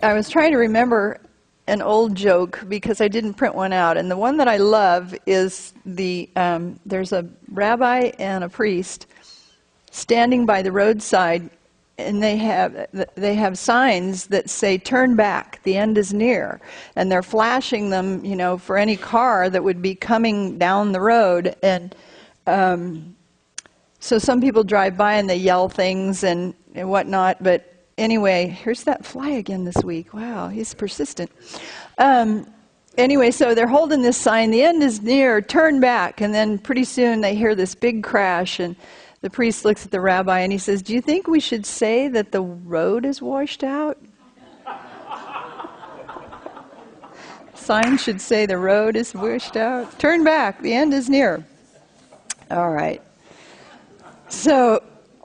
I was trying to remember an old joke because I didn't print one out, and the one that I love is there's a rabbi and a priest standing by the roadside, and they have signs that say "Turn back, the end is near," and they're flashing them, for any car that would be coming down the road, and so some people drive by and they yell things and whatnot, but. Anyway, here's that fly again this week. Wow, he's persistent. Anyway, so they're holding this sign, "The end is near, turn back." And then pretty soon they hear this big crash, and the priest looks at the rabbi and he says, "Do you think we should say that the road is washed out?" Sign should say the road is washed out. Turn back, the end is near. All right. So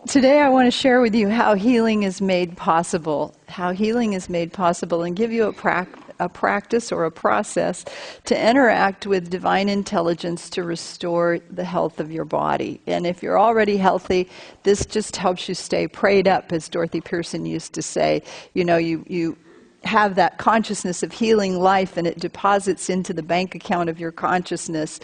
today I want to share with you how healing is made possible, and give you a practice or a process to interact with divine intelligence to restore the health of your body. And if you're already healthy, this just helps you stay prayed up, as Dorothy Pearson used to say. You have that consciousness of healing life, and it deposits into the bank account of your consciousness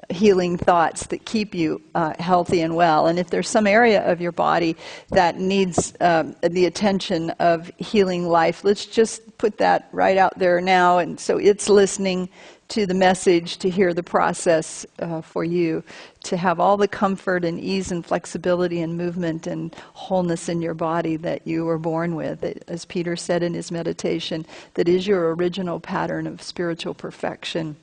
healing thoughts that keep you healthy and well. And if there's some area of your body that needs the attention of healing life, let's just put that right out there now, and so it's listening to the message, to hear the process for you, to have all the comfort and ease and flexibility and movement and wholeness in your body that you were born with. As Peter said in his meditation, that is your original pattern of spiritual perfection.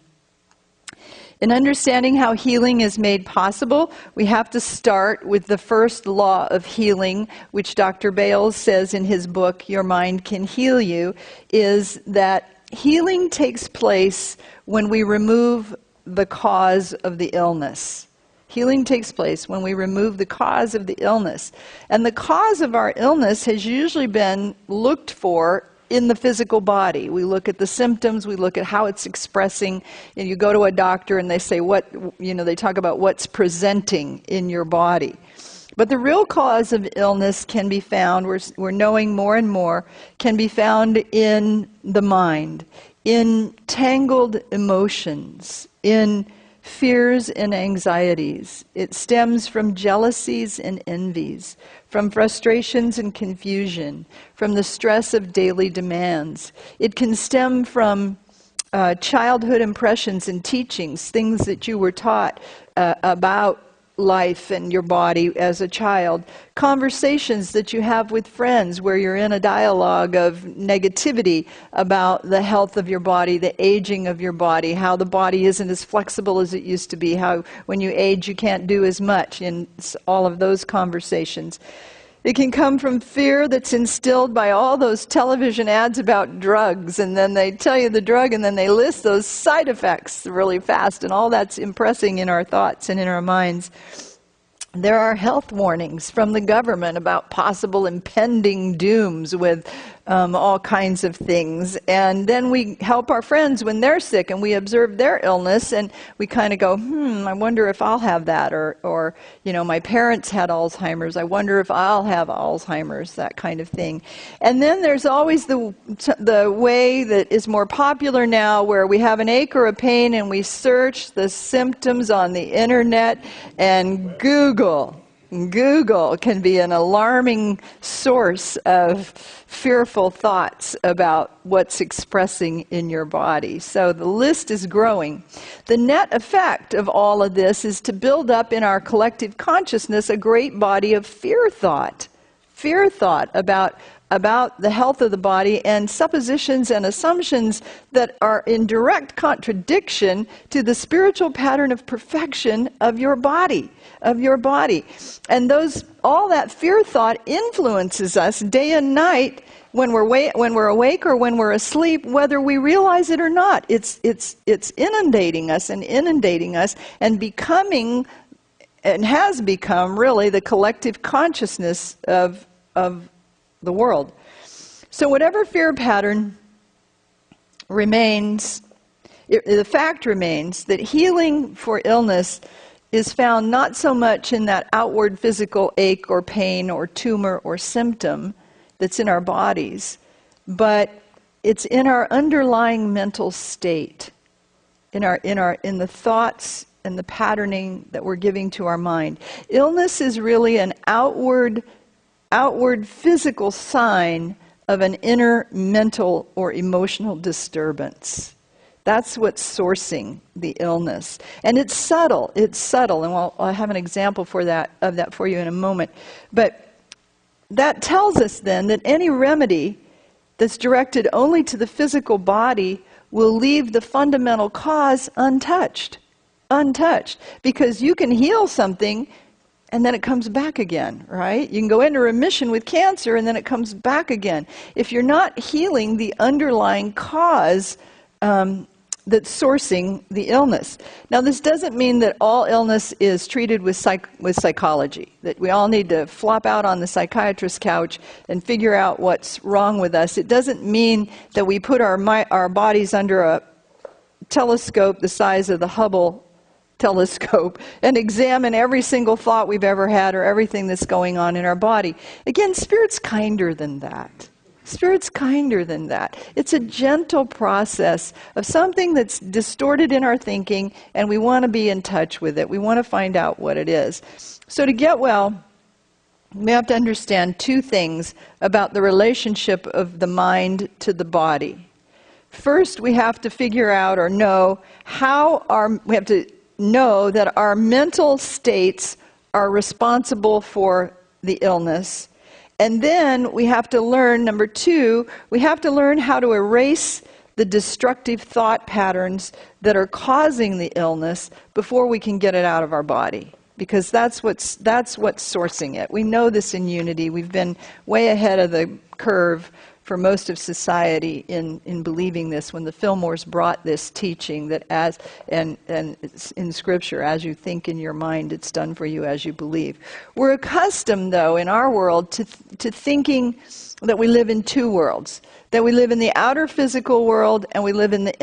In understanding how healing is made possible, we have to start with the first law of healing, which Dr. Bales says in his book, Your Mind Can Heal You, is that healing takes place when we remove the cause of the illness. Healing takes place when we remove the cause of the illness. And the cause of our illness has usually been looked for in the physical body. We look at the symptoms, we look at how it's expressing, and you go to a doctor and they say they talk about what's presenting in your body. But the real cause of illness can be found, we're knowing more and more, can be found in the mind, in tangled emotions, in fears and anxieties. It stems from jealousies and envies, from frustrations and confusion, from the stress of daily demands. It can stem from childhood impressions and teachings, things that you were taught about life and your body as a child, conversations that you have with friends where you're in a dialogue of negativity about the health of your body, the aging of your body, how the body isn't as flexible as it used to be, how when you age you can't do as much, and all of those conversations. It can come from fear that's instilled by all those television ads about drugs, and then they tell you the drug and then they list those side effects really fast, and all that's impressing in our thoughts and in our minds. There are health warnings from the government about possible impending dooms with all kinds of things. And then we help our friends when they're sick and we observe their illness and we kind of go, I wonder if I'll have that. Or my parents had Alzheimer's. I wonder if I'll have Alzheimer's, that kind of thing. And then there's always the way that is more popular now where we have an ache or a pain and we search the symptoms on the internet, and Google can be an alarming source of fearful thoughts about what's expressing in your body. So the list is growing. The net effect of all of this is to build up in our collective consciousness a great body of fear thought about the health of the body, and suppositions and assumptions that are in direct contradiction to the spiritual pattern of perfection of your body. And all that fear thought influences us day and night when we're awake or when we're asleep, whether we realize it or not. It's inundating us and becoming, and has become really, the collective consciousness of the world. So whatever fear pattern remains, the fact remains that healing for illness is found not so much in that outward physical ache or pain or tumor or symptom that's in our bodies, but it's in our underlying mental state, in the thoughts and the patterning that we're giving to our mind. Illness is really an outward physical sign of an inner mental or emotional disturbance. That's what's sourcing the illness. And it's subtle, and I'll have an example of that for you in a moment. But that tells us then that any remedy that's directed only to the physical body will leave the fundamental cause untouched. Because you can heal something and then it comes back again, right? You can go into remission with cancer and then it comes back again. If you're not healing the underlying cause that's sourcing the illness. Now, this doesn't mean that all illness is treated with psychology, that we all need to flop out on the psychiatrist's couch and figure out what's wrong with us. It doesn't mean that we put our bodies under a telescope the size of the Hubble telescope and examine every single thought we've ever had or everything that's going on in our body. Again, Spirit's kinder than that. Spirit's kinder than that. It's a gentle process of something that's distorted in our thinking, and we want to be in touch with it. We want to find out what it is. So to get well, we have to understand two things about the relationship of the mind to the body. First, we have to figure out or know we have to know that our mental states are responsible for the illness. And then we have to learn, number two, we have to learn how to erase the destructive thought patterns that are causing the illness before we can get it out of our body. Because that's what's sourcing it. We know this in Unity. We've been way ahead of the curve for most of society in believing this, when the Fillmores brought this teaching that and it's in Scripture, as you think in your mind, it's done for you as you believe. We're accustomed, though, in our world to thinking that we live in two worlds, that we live in the outer physical world and we live in the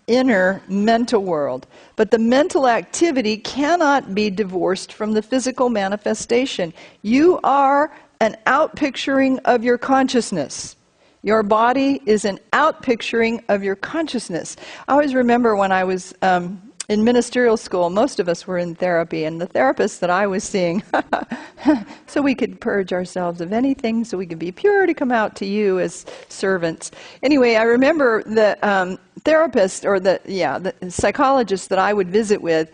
inner mental world. But the mental activity cannot be divorced from the physical manifestation. You are an outpicturing of your consciousness. Your body is an outpicturing of your consciousness. I always remember when I was in ministerial school, most of us were in therapy, and the therapist that I was seeing, so we could purge ourselves of anything, so we could be pure to come out to you as servants. Anyway, I remember the therapist, or the psychologist that I would visit with,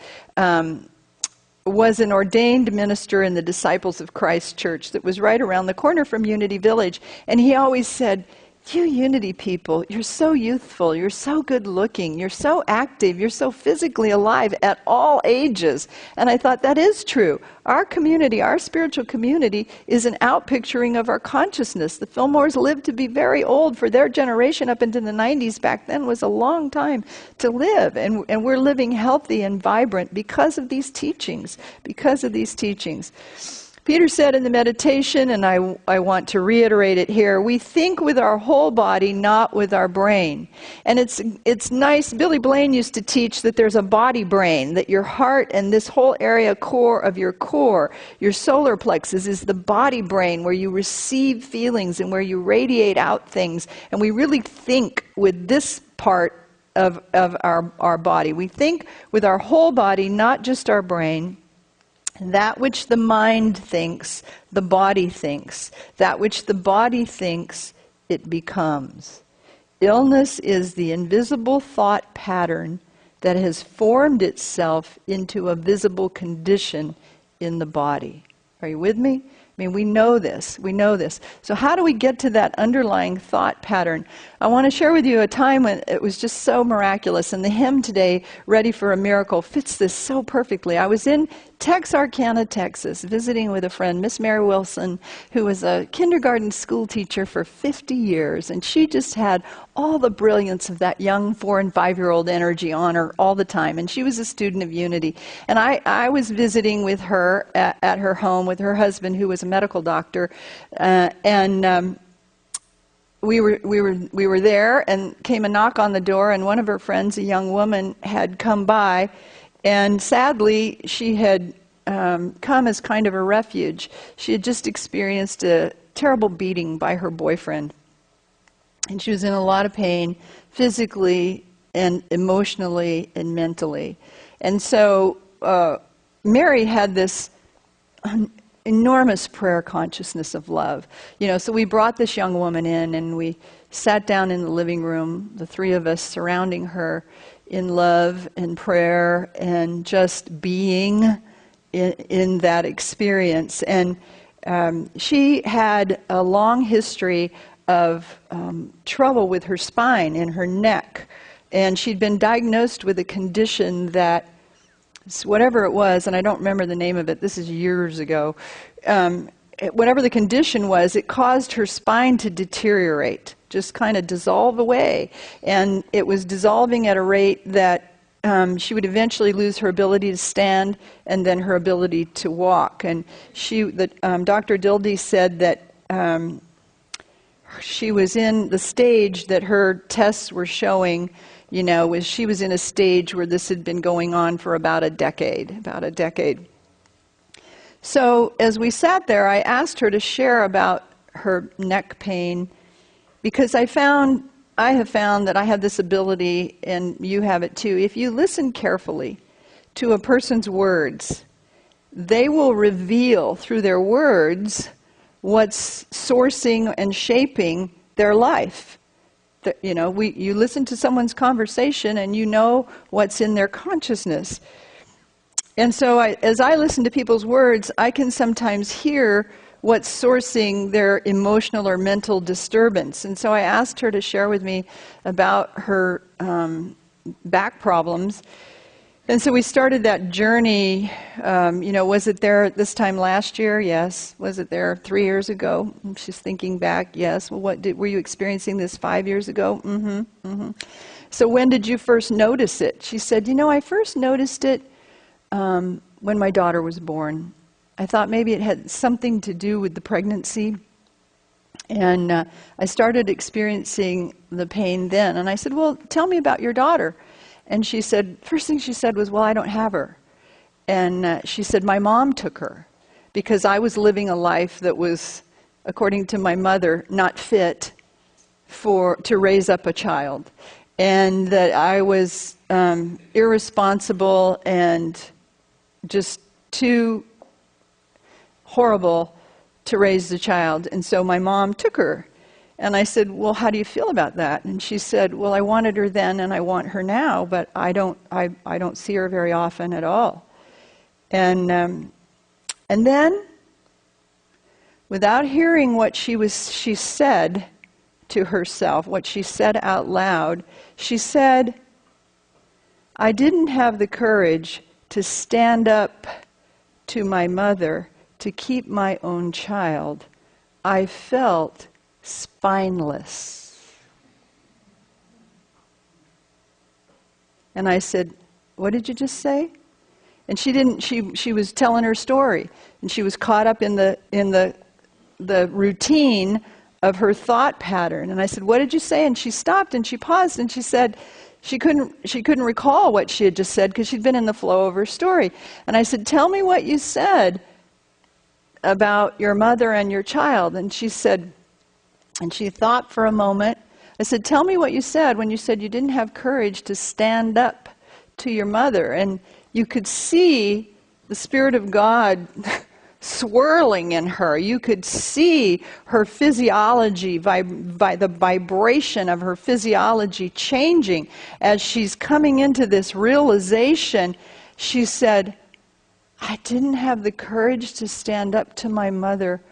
was an ordained minister in the Disciples of Christ Church that was right around the corner from Unity Village. And he always said, "You Unity people, you're so youthful, you're so good looking, you're so active, you're so physically alive at all ages." And I thought, that is true. Our community, our spiritual community, is an outpicturing of our consciousness. The Fillmores lived to be very old. For their generation, up into the 90s back then, was a long time to live. And we're living healthy and vibrant because of these teachings, Peter said in the meditation, and I want to reiterate it here, we think with our whole body, not with our brain. And it's nice. Billy Blaine used to teach that there's a body brain, that your heart and this whole area core of your core, your solar plexus, is the body brain where you receive feelings and where you radiate out things. And we really think with this part of our body. We think with our whole body, not just our brain. That which the mind thinks, the body thinks. That which the body thinks, it becomes. Illness is the invisible thought pattern that has formed itself into a visible condition in the body. Are you with me? I mean, we know this. So how do we get to that underlying thought pattern? I want to share with you a time when it was just so miraculous, and the hymn today, Ready for a Miracle, fits this so perfectly. I was in Texarkana, Texas, visiting with a friend, Miss Mary Wilson, who was a kindergarten school teacher for 50 years, and she just had all the brilliance of that young 4- and 5-year-old energy on her all the time, and she was a student of Unity. And I was visiting with her at her home with her husband, who was a medical doctor, we were there, and came a knock on the door, and one of her friends, a young woman, had come by, and sadly, she had come as kind of a refuge. She had just experienced a terrible beating by her boyfriend. And she was in a lot of pain, physically and emotionally and mentally. And so Mary had this enormous prayer consciousness of love. So we brought this young woman in, and we sat down in the living room, the three of us surrounding her in love and prayer and just being in that experience. And she had a long history of trouble with her spine and her neck. And she'd been diagnosed with a condition that, whatever it was, and I don't remember the name of it, this is years ago, whatever the condition was, it caused her spine to deteriorate, just kind of dissolve away. And it was dissolving at a rate that she would eventually lose her ability to stand and then her ability to walk. And Dr. Dildy said that she was in the stage that her tests were showing, she was in a stage where this had been going on for about a decade. So as we sat there, I asked her to share about her neck pain, because I have found that I have this ability, and you have it too. If you listen carefully to a person's words, they will reveal through their words what's sourcing and shaping their life. You listen to someone's conversation and you know what's in their consciousness. And so as I listen to people's words, I can sometimes hear what's sourcing their emotional or mental disturbance. And so I asked her to share with me about her back problems. And so we started that journey, was it there this time last year? Yes. Was it there 3 years ago? She's thinking back, yes. Well, were you experiencing this 5 years ago? So when did you first notice it? She said, I first noticed it when my daughter was born. I thought maybe it had something to do with the pregnancy. And I started experiencing the pain then. And I said, well, tell me about your daughter. And she said, first thing she said was, well, I don't have her. And she said, my mom took her because I was living a life that was, according to my mother, not fit to raise up a child. And that I was irresponsible and just too horrible to raise the child. And so my mom took her. And I said, well, how do you feel about that? And she said, well, I wanted her then and I want her now, but I don't see her very often at all. And then, without hearing what she said to herself, what she said out loud, she said, I didn't have the courage to stand up to my mother to keep my own child. I felt spineless. And I said, what did you just say? And she was telling her story, and she was caught up in the routine of her thought pattern. And I said, what did you say? And she stopped and she paused and she said she couldn't recall what she had just said because she'd been in the flow of her story. And I said, tell me what you said about your mother and your child. And she said, and she thought for a moment. I said, tell me what you said when you said you didn't have courage to stand up to your mother. And you could see the Spirit of God swirling in her. You could see her physiology, by the vibration of her physiology changing as she's coming into this realization. She said, I didn't have the courage to stand up to my mother.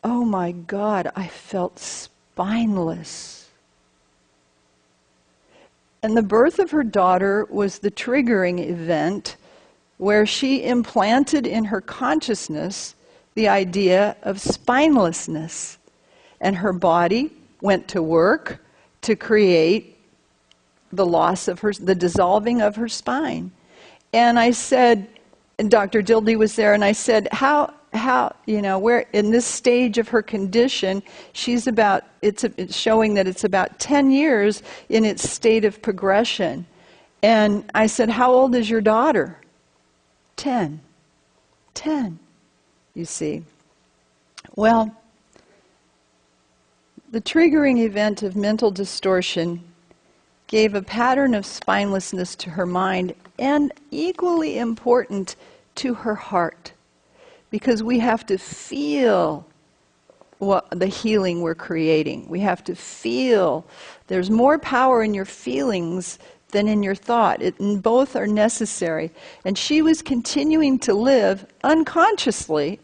Oh my God, I felt spineless. And the birth of her daughter was the triggering event where she implanted in her consciousness the idea of spinelessness. And her body went to work to create the loss of the dissolving of her spine. And I said, and Dr. Dildy was there, and I said, how, where in this stage of her condition, it's showing that it's about 10 years in its state of progression. And I said, how old is your daughter? 10, you see. Well, The triggering event of mental distortion gave a pattern of spinelessness to her mind, and equally important, to her heart. Because we have to feel what the healing we're creating. We have to feel. There's more power in your feelings than in your thought. And both are necessary. And she was continuing to live unconsciously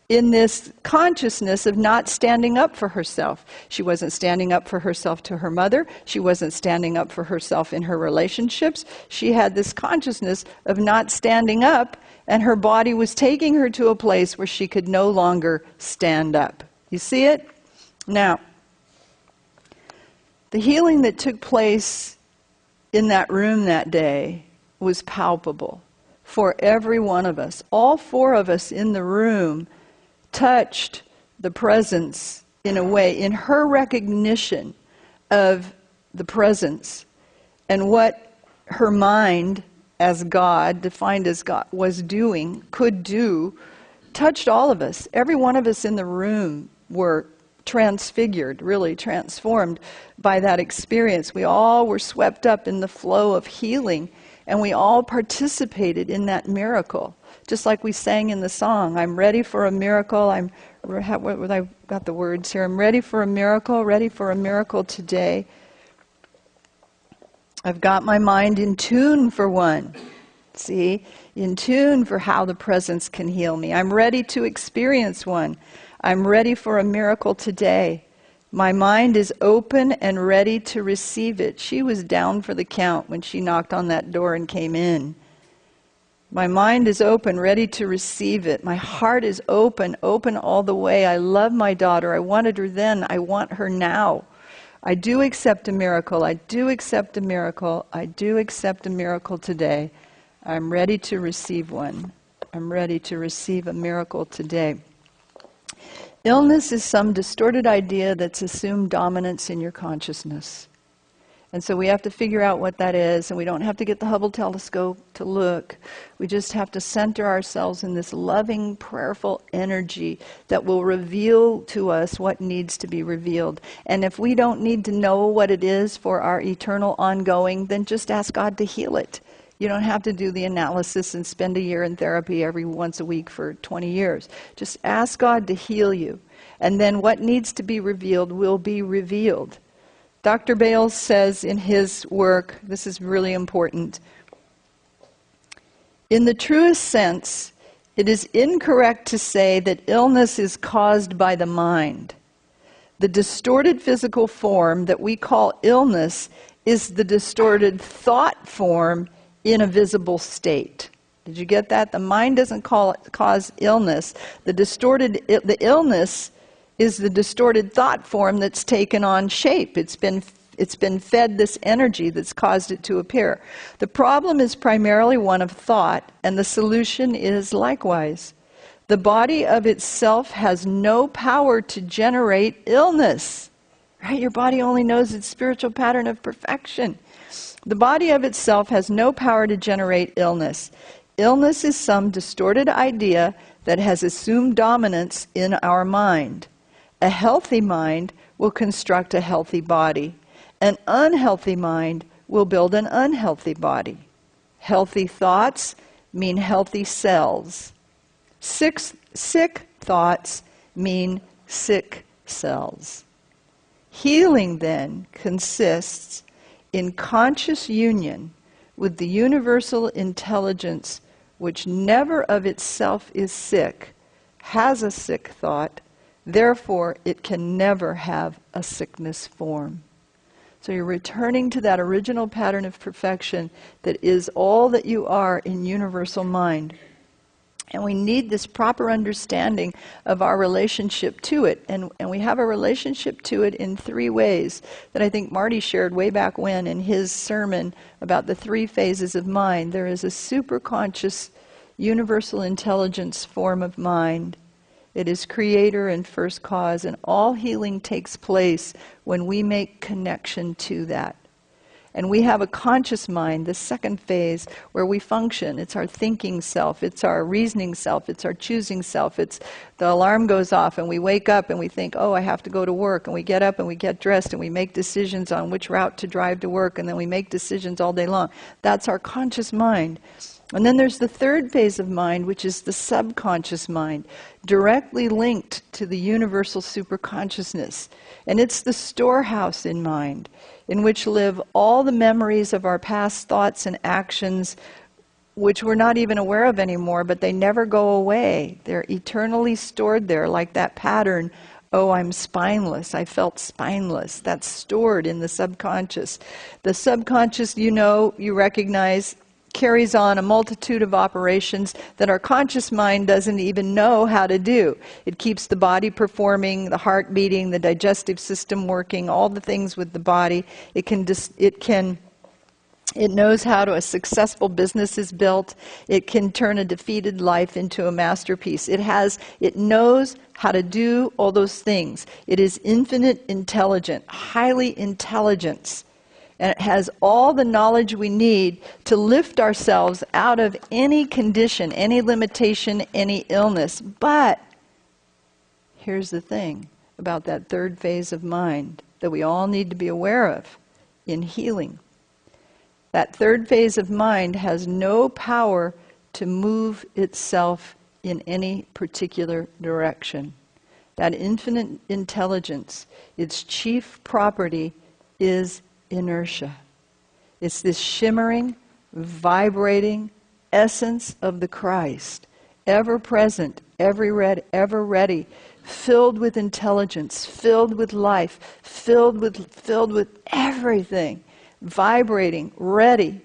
in this consciousness of not standing up for herself. She wasn't standing up for herself to her mother. She wasn't standing up for herself in her relationships. She had this consciousness of not standing up, and her body was taking her to a place where she could no longer stand up. You see it? Now, the healing that took place in that room that day was palpable for every one of us. All four of us in the room touched the presence in a way, in her recognition of the presence and what her mind as God, defined as God, was doing, could do, touched all of us. Every one of us in the room were transfigured, really transformed by that experience. We all were swept up in the flow of healing, and we all participated in that miracle. Just like we sang in the song, I'm ready for a miracle. I've got the words here. I'm ready for a miracle today. I've got my mind in tune for one. See? In tune for how the presence can heal me. I'm ready to experience one. I'm ready for a miracle today. My mind is open and ready to receive it. She was down for the count when she knocked on that door and came in. My mind is open, ready to receive it. My heart is open all the way. I love my daughter. I wanted her then. I want her now. I do accept a miracle. I do accept a miracle. I do accept a miracle today. I'm ready to receive one. I'm ready to receive a miracle today. Illness is some distorted idea that's assumed dominance in your consciousness. And so we have to figure out what that is, and we don't have to get the Hubble telescope to look. We just have to center ourselves in this loving, prayerful energy that will reveal to us what needs to be revealed. And if we don't need to know what it is for our eternal ongoing, then just ask God to heal it. You don't have to do the analysis and spend a year in therapy every once a week for 20 years. Just ask God to heal you. And then what needs to be revealed will be revealed. Dr. Bales says in his work, this is really important, in the truest sense, it is incorrect to say that illness is caused by the mind. The distorted physical form that we call illness is the distorted thought form in a visible state. Did you get that? The mind doesn't cause illness. The illness is the distorted thought form that's taken on shape. It's been fed this energy that's caused it to appear. The problem is primarily one of thought, and the solution is likewise. The body of itself has no power to generate illness. Right? Your body only knows its spiritual pattern of perfection. The body of itself has no power to generate illness. Illness is some distorted idea that has assumed dominance in our mind. A healthy mind will construct a healthy body. An unhealthy mind will build an unhealthy body. Healthy thoughts mean healthy cells. Sick thoughts mean sick cells. Healing, then, consists in conscious union with the universal intelligence which never of itself is sick, has a sick thought, therefore it can never have a sickness form. So you're returning to that original pattern of perfection that is all that you are in universal mind. And we need this proper understanding of our relationship to it. And we have a relationship to it in three ways that I think Marty shared way back when in his sermon about the three phases of mind. There is a superconscious universal intelligence form of mind. It is creator and first cause, and all healing takes place when we make connection to that. And we have a conscious mind, the second phase, where we function. It's our thinking self, it's our reasoning self, it's our choosing self. It's the alarm goes off and we wake up and we think, oh, I have to go to work. And we get up and we get dressed and we make decisions on which route to drive to work. And then we make decisions all day long. That's our conscious mind. And then there's the third phase of mind, which is the subconscious mind, directly linked to the universal superconsciousness. And it's the storehouse in mind, in which live all the memories of our past thoughts and actions, which we're not even aware of anymore, but they never go away. They're eternally stored there, like that pattern, oh, I'm spineless, I felt spineless. That's stored in the subconscious. The subconscious, you recognize, carries on a multitude of operations that our conscious mind doesn't even know how to do. It keeps the body performing, the heart beating, the digestive system working, all the things with the body. It knows how a successful business is built. It can turn a defeated life into a masterpiece. It knows how to do all those things. It is infinite intelligent, highly intelligent. And it has all the knowledge we need to lift ourselves out of any condition, any limitation, any illness. But here's the thing about that third phase of mind that we all need to be aware of in healing. That third phase of mind has no power to move itself in any particular direction. That infinite intelligence, its chief property is inertia. It's this shimmering, vibrating essence of the Christ, ever present, ever ready, filled with intelligence, filled with life, filled with everything, vibrating, ready,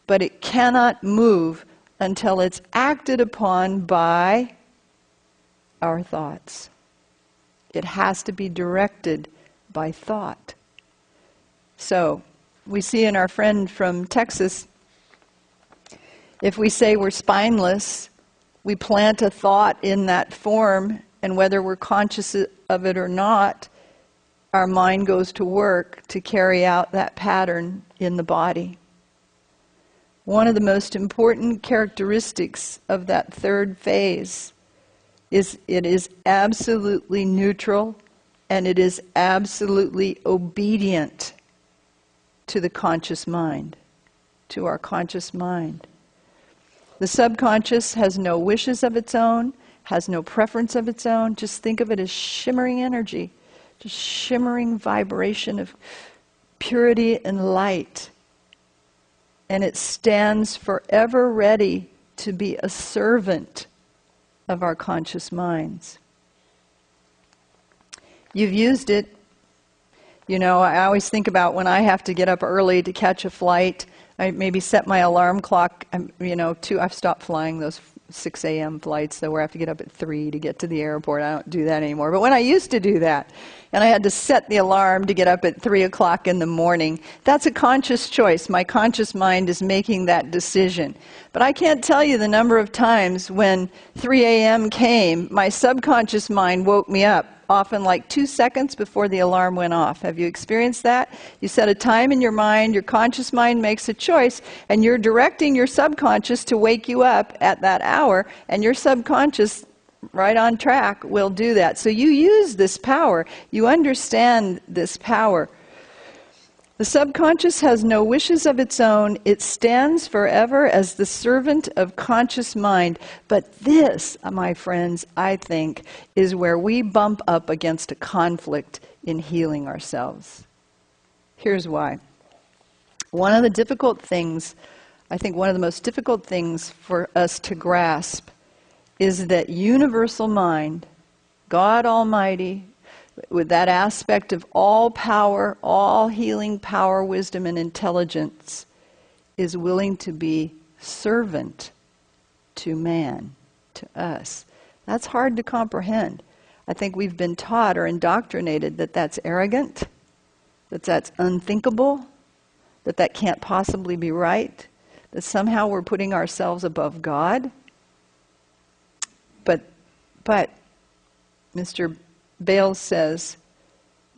but it cannot move until it's acted upon by our thoughts. It has to be directed by thought. So, we see in our friend from Texas, if we say we're spineless, we plant a thought in that form, and whether we're conscious of it or not, our mind goes to work to carry out that pattern in the body. One of the most important characteristics of that third phase is it is absolutely neutral and it is absolutely obedient to the conscious mind, to our conscious mind. The subconscious has no wishes of its own, has no preference of its own. Just think of it as shimmering energy, just shimmering vibration of purity and light. And it stands forever ready to be a servant of our conscious minds. You've used it. I always think about when I have to get up early to catch a flight. I maybe set my alarm clock, I've stopped flying those 6 a.m. flights, where I have to get up at 3 to get to the airport. I don't do that anymore. But when I used to do that, and I had to set the alarm to get up at 3 o'clock in the morning, that's a conscious choice. My conscious mind is making that decision. But I can't tell you the number of times when 3 a.m. came, my subconscious mind woke me up, often like 2 seconds before the alarm went off. Have you experienced that? You set a time in your mind, your conscious mind makes a choice, and you're directing your subconscious to wake you up at that hour, and your subconscious, right on track, will do that. So you use this power. You understand this power. The subconscious has no wishes of its own. It stands forever as the servant of conscious mind. But this, my friends, I think, is where we bump up against a conflict in healing ourselves. Here's why. One of the most difficult things for us to grasp is that universal mind, God Almighty, with that aspect of all power, all healing power, wisdom, and intelligence, is willing to be servant to man, to us. That's hard to comprehend. I think we've been taught or indoctrinated that that's arrogant, that that's unthinkable, that can't possibly be right, that somehow we're putting ourselves above God. But Mr. Bales says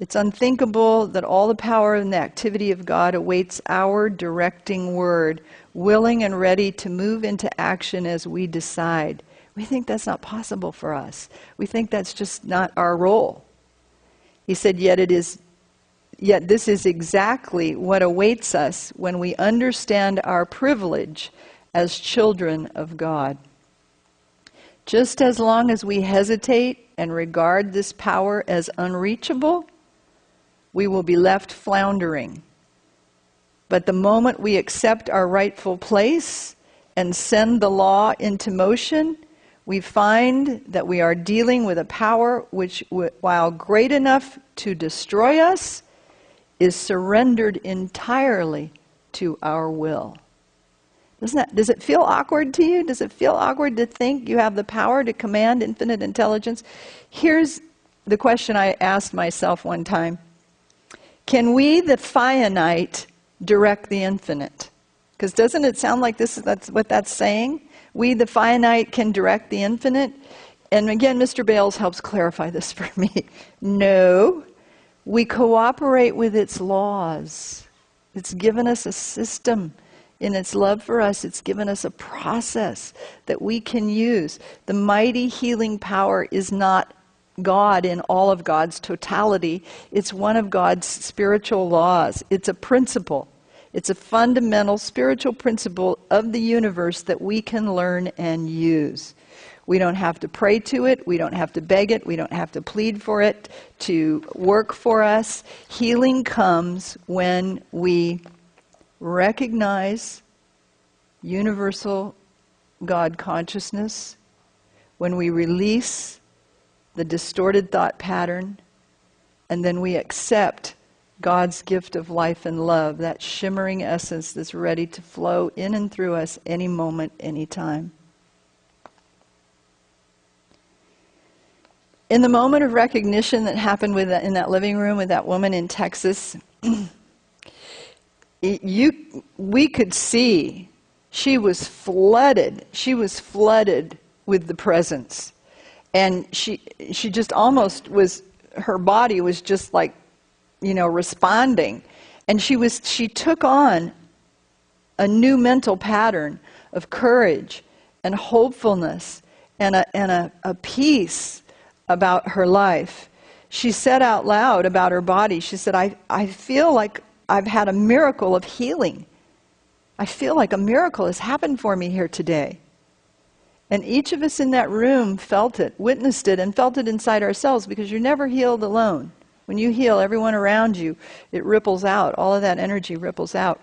It's unthinkable that all the power and the activity of God awaits our directing word, willing and ready to move into action as we decide. We think that's not possible for us. We think that's just not our role. He said, yet this is exactly what awaits us when we understand our privilege as children of God. Just as long as we hesitate and regard this power as unreachable, we will be left floundering. But the moment we accept our rightful place and send the law into motion, we find that we are dealing with a power which, while great enough to destroy us, is surrendered entirely to our will. Does it feel awkward to you? Does it feel awkward to think you have the power to command infinite intelligence? Here's the question I asked myself one time. Can we, the finite, direct the infinite? Because doesn't it sound like that's what that's saying? We, the finite, can direct the infinite? And again, Mr. Bales helps clarify this for me. No, we cooperate with its laws. It's given us a system. In its love for us, it's given us a process that we can use. The mighty healing power is not God in all of God's totality. It's one of God's spiritual laws. It's a principle. It's a fundamental spiritual principle of the universe that we can learn and use. We don't have to pray to it. We don't have to beg it. We don't have to plead for it to work for us. Healing comes when we recognize universal God consciousness, when we release the distorted thought pattern, and then we accept God's gift of life and love, that shimmering essence that's ready to flow in and through us any moment, any time. In the moment of recognition that happened in that living room with that woman in Texas, we could see she was flooded. She was flooded with the presence. And she just almost was, her body was just like, responding. And she took on a new mental pattern of courage and hopefulness and a peace about her life. She said out loud about her body, she said, I feel like I've had a miracle of healing. I feel like a miracle has happened for me here today. And each of us in that room felt it, witnessed it, and felt it inside ourselves, because you're never healed alone. When you heal, everyone around you, it ripples out. All of that energy ripples out.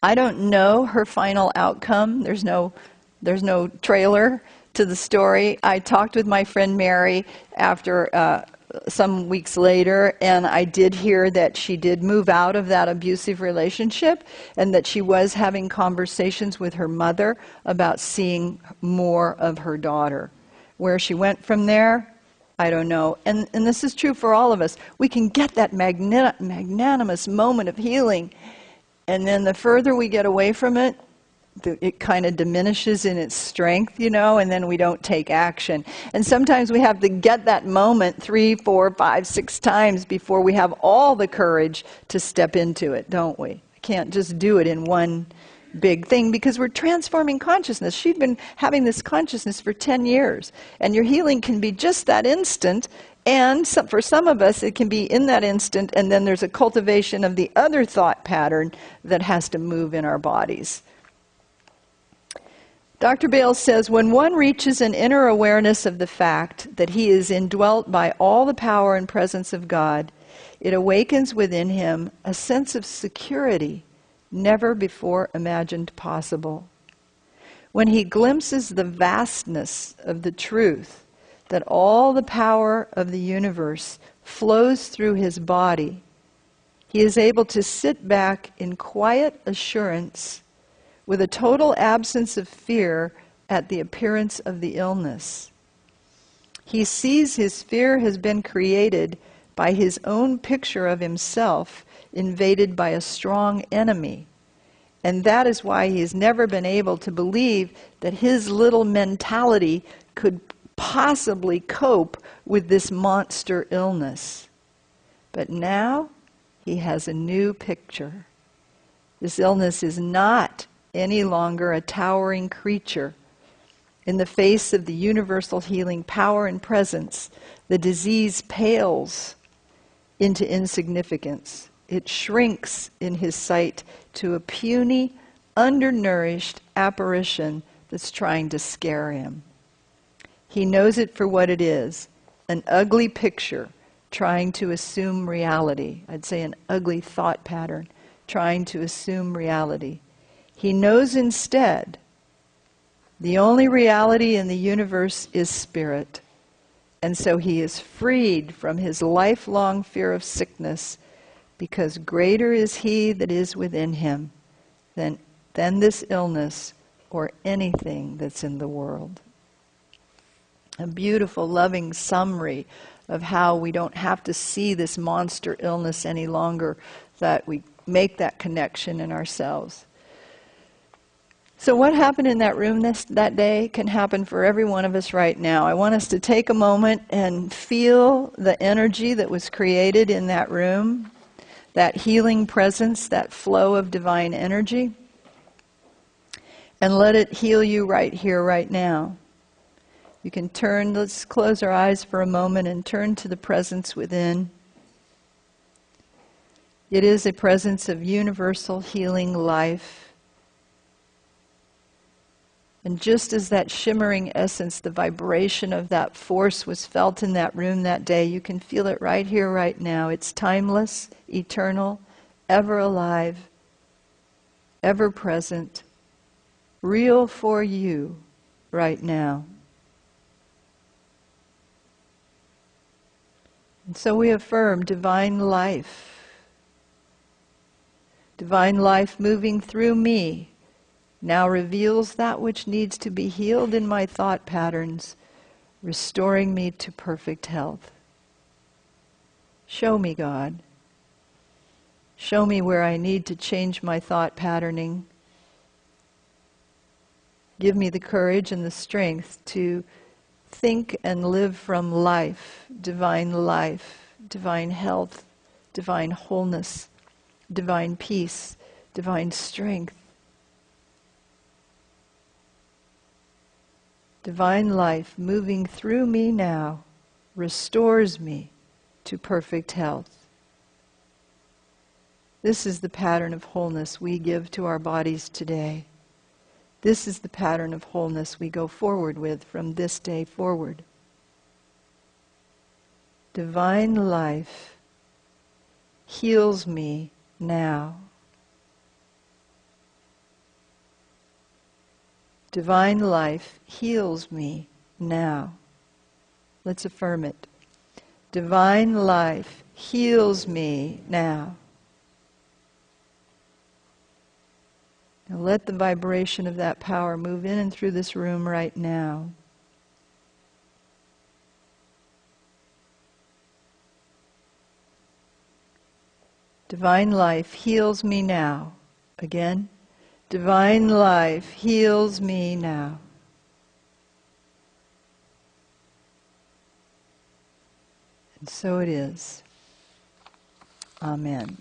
I don't know her final outcome. There's no trailer to the story. I talked with my friend Mary after some weeks later, and I did hear that she did move out of that abusive relationship, and that she was having conversations with her mother about seeing more of her daughter. Where she went from there, I don't know. And this is true for all of us. We can get that magnanimous moment of healing, and then the further we get away from it, it kind of diminishes in its strength, and then we don't take action. And sometimes we have to get that moment 3, 4, 5, 6 times before we have all the courage to step into it, don't we? We can't just do it in one big thing, because we're transforming consciousness. She'd been having this consciousness for 10 years. And your healing can be just that instant. And for some of us, it can be in that instant, and then there's a cultivation of the other thought pattern that has to move in our bodies. Dr. Bales says, when one reaches an inner awareness of the fact that he is indwelt by all the power and presence of God, it awakens within him a sense of security never before imagined possible. When he glimpses the vastness of the truth that all the power of the universe flows through his body, he is able to sit back in quiet assurance with a total absence of fear at the appearance of the illness. He sees his fear has been created by his own picture of himself invaded by a strong enemy. And that is why he has never been able to believe that his little mentality could possibly cope with this monster illness. But now he has a new picture. This illness is not any longer a towering creature. In the face of the universal healing power and presence, the disease pales into insignificance. It shrinks in his sight to a puny, undernourished apparition that's trying to scare him. He knows it for what it is, an ugly picture trying to assume reality. I'd say an ugly thought pattern trying to assume reality. He knows instead the only reality in the universe is spirit. And so he is freed from his lifelong fear of sickness, because greater is he that is within him than this illness or anything that's in the world. A beautiful, loving summary of how we don't have to see this monster illness any longer, that we make that connection in ourselves. So what happened in that room that day can happen for every one of us right now. I want us to take a moment and feel the energy that was created in that room, that healing presence, that flow of divine energy, and let it heal you right here, right now. You can turn, let's close our eyes for a moment and turn to the presence within. It is a presence of universal healing life. And just as that shimmering essence, the vibration of that force was felt in that room that day, you can feel it right here, right now. It's timeless, eternal, ever alive, ever present, real for you right now. And so we affirm divine life. Divine life moving through me now reveals that which needs to be healed in my thought patterns, restoring me to perfect health. Show me, God. Show me where I need to change my thought patterning. Give me the courage and the strength to think and live from life, divine health, divine wholeness, divine peace, divine strength. Divine life moving through me now restores me to perfect health. This is the pattern of wholeness we give to our bodies today. This is the pattern of wholeness we go forward with from this day forward. Divine life heals me now. Divine life heals me now. Let's affirm it. Divine life heals me now. Now let the vibration of that power move in and through this room right now. Divine life heals me now. Again. Divine life heals me now. And so it is. Amen.